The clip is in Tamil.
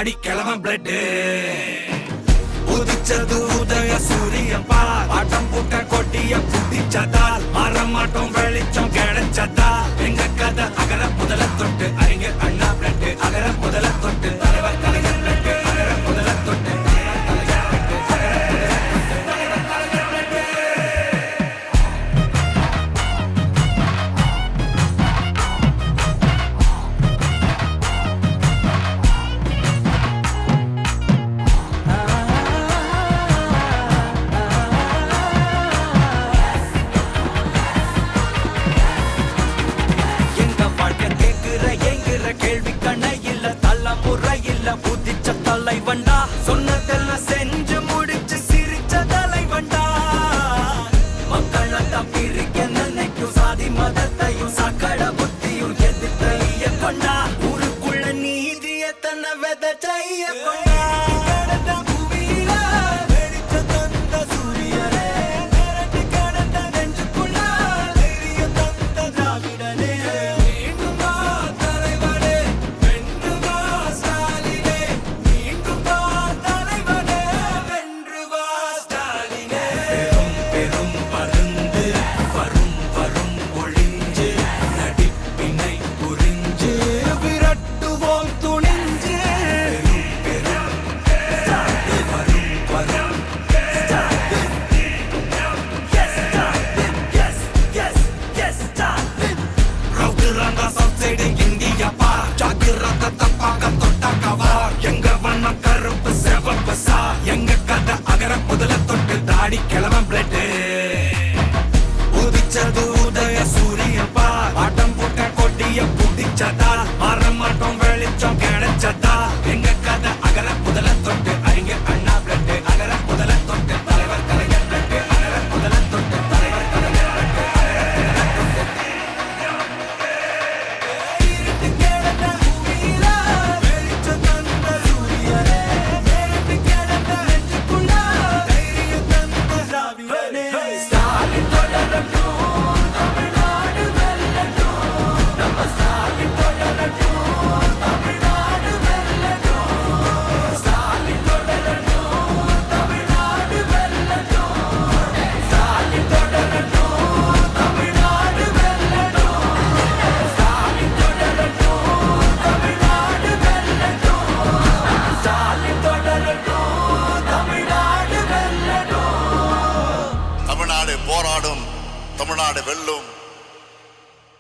தாடி கிழவன் பிளட் உதிச்சது உதய சூரியன் பார் ஆட்டம் பூட்ட கொட்டிய புட்டிச்சதால் மாறமாட்டோம் வெளிச்சம் கிடைச்சதா எங்க கதை அகர முதல தொட்டு அறிஞர் அண்ணா பிளட் அகர முதல தொட்டு தலைவர் கலைஞர் பிளட் அகர முதல தொட்டு புதிச்ச தலைவண்டா சொன்னதெல்லாம் செஞ்சு முடிச்சு சிரிச்ச தலைவண்டா மக்கள் பிரிக்க நினைக்கும் சாதி மதத்தையும் சக்கட புத்தியும் எதிர்த்தைய கொண்டா ஊருக்குள்ள நீதிய தன்னை விதைச்சைய கொண்டா எங்க கதை அகர முதல தொட்டு தாடி கிழவன் பிளட் உதிச்சது உதய சூரியன் பார் ஆட்டம் போட்ட கொட்டிய புடிச்சதா மாறமாட்டோம் வெளிச்சம் கிடைச்சதா எங்க கதை அகர முதல தொட்டு அறிஞர் அண்ணா பிளட் அகர முதல தொட்டு தலைவர் கலைஞர் பிளட் அகர முதல தொட்டு தலைவர் கலைஞர் பிளட் தமிழ்நாடு போராடும், தமிழ்நாடு வெல்லும்.